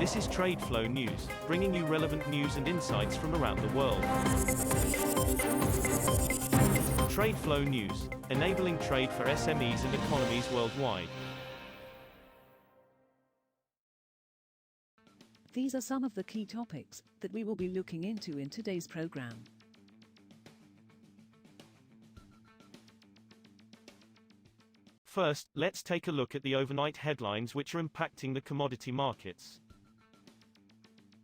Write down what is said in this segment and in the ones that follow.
This is TradeFlow News, bringing you relevant news and insights from around the world. TradeFlow News, enabling trade for SMEs and economies worldwide. These are some of the key topics that we will be looking into in today's program. First, let's take a look at the overnight headlines which are impacting the commodity markets.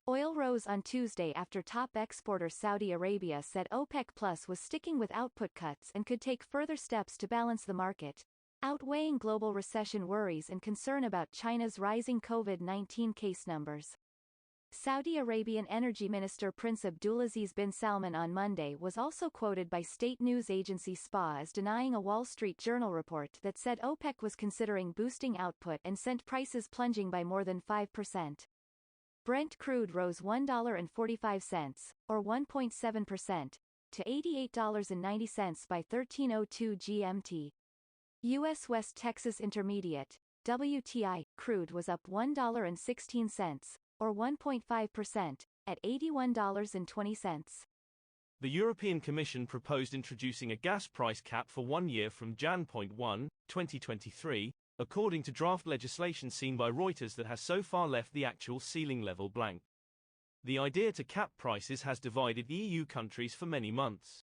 Oil rose on Tuesday after top exporter Saudi Arabia said OPEC Plus was sticking with output cuts and could take further steps to balance the market, outweighing global recession worries and concern about China's rising COVID-19 case numbers. Saudi Arabian Energy Minister Prince Abdulaziz bin Salman on Monday was also quoted by state news agency SPA as denying a Wall Street Journal report that said OPEC was considering boosting output and sent prices plunging by more than 5%. Brent crude rose $1.45, or 1.7%, to $88.90 by 13:02 GMT. U.S. West Texas Intermediate, WTI, crude was up $1.16, or 1.5%, at $81.20. The European Commission proposed introducing a gas price cap for 1 year from Jan. 1, 2023, according to draft legislation seen by Reuters that has so far left the actual ceiling level blank. The idea to cap prices has divided EU countries for many months.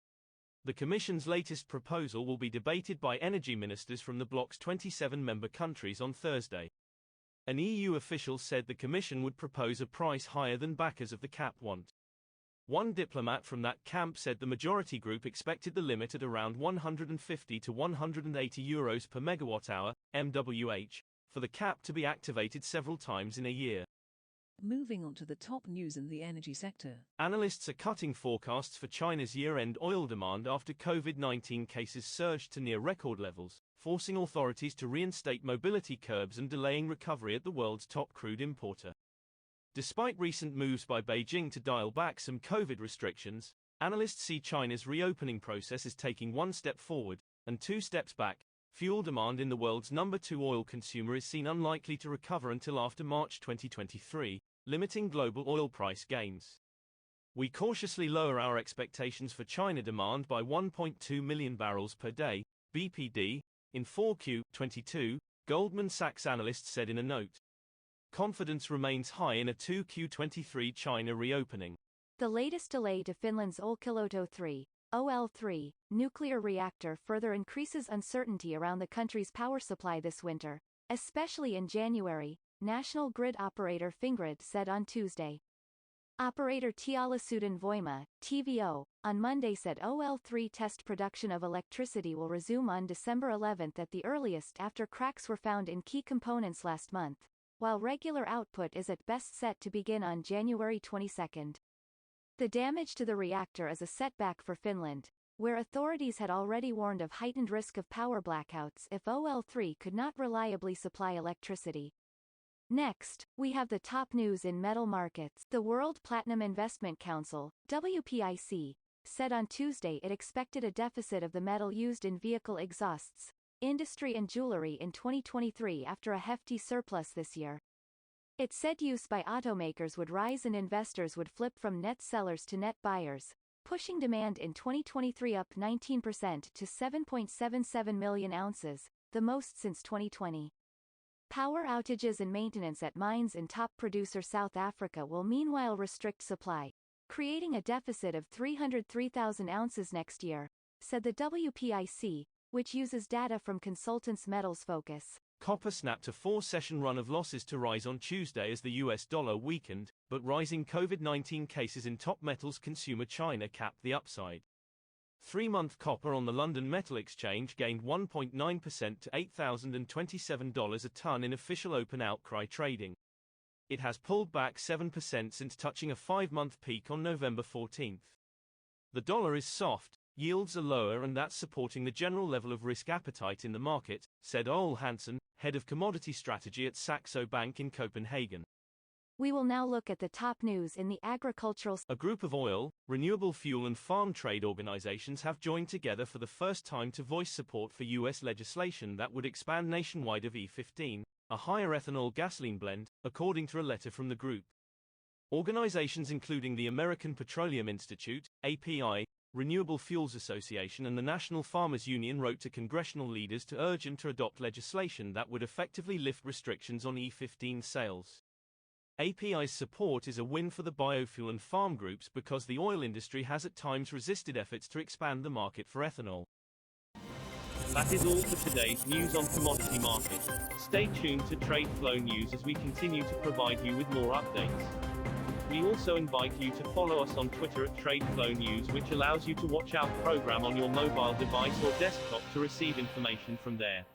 The Commission's latest proposal will be debated by energy ministers from the bloc's 27 member countries on Thursday. An EU official said the Commission would propose a price higher than backers of the cap want. One diplomat from that camp said the majority group expected the limit at around 150 to 180 euros per megawatt-hour, MWH, for the cap to be activated several times in a year. Moving on to the top news in the energy sector. Analysts are cutting forecasts for China's year-end oil demand after COVID-19 cases surged to near record levels, forcing authorities to reinstate mobility curbs and delaying recovery at the world's top crude importer. Despite recent moves by Beijing to dial back some COVID restrictions, analysts see China's reopening process as taking one step forward and two steps back. Fuel demand in the world's number 2 oil consumer is seen unlikely to recover until after March 2023, limiting global oil price gains. We cautiously lower our expectations for China demand by 1.2 million barrels per day, BPD, in 4Q22, Goldman Sachs analysts said in a note. Confidence remains high in a 2Q23 China reopening. The latest delay to Finland's Olkiluoto 3, OL3, nuclear reactor further increases uncertainty around the country's power supply this winter, especially in January, national grid operator Fingrid said on Tuesday. Operator Teollisuuden Voima, TVO, on Monday said OL3 test production of electricity will resume on December 11 at the earliest after cracks were found in key components last month, while regular output is at best set to begin on January 22. The damage to the reactor is a setback for Finland, where authorities had already warned of heightened risk of power blackouts if OL3 could not reliably supply electricity. Next, we have the top news in metal markets. The World Platinum Investment Council, WPIC, said on Tuesday it expected a deficit of the metal used in vehicle exhausts, industry and jewelry in 2023 after a hefty surplus this year. It said use by automakers would rise and investors would flip from net sellers to net buyers, pushing demand in 2023 up 19% to 7.77 million ounces, the most since 2020. Power outages and maintenance at mines in top producer South Africa will meanwhile restrict supply, creating a deficit of 303,000 ounces next year, said the WPIC, which uses data from consultants Metals Focus. Copper snapped a 4-session run of losses to rise on Tuesday as the US dollar weakened, but rising COVID-19 cases in top metals consumer China capped the upside. 3-month copper on the London Metal Exchange gained 1.9% to $8,027 a ton in official open outcry trading. It has pulled back 7% since touching a 5-month peak on November 14. The dollar is soft, yields are lower, and that's supporting the general level of risk appetite in the market, said Ole Hansen, head of commodity strategy at Saxo Bank in Copenhagen. We will now look at the top news in the agricultural. A group of oil, renewable fuel and farm trade organizations have joined together for the first time to voice support for U.S. legislation that would expand nationwide of E15, a higher ethanol gasoline blend, according to a letter from the group. Organizations including the American Petroleum Institute, API, Renewable Fuels Association and the National Farmers Union wrote to congressional leaders to urge them to adopt legislation that would effectively lift restrictions on E15 sales. API's support is a win for the biofuel and farm groups because the oil industry has at times resisted efforts to expand the market for ethanol. That is all for today's news on commodity markets. Stay tuned to TradeFlow News as we continue to provide you with more updates. We also invite you to follow us on Twitter at TradeFlow News, which allows you to watch our program on your mobile device or desktop to receive information from there.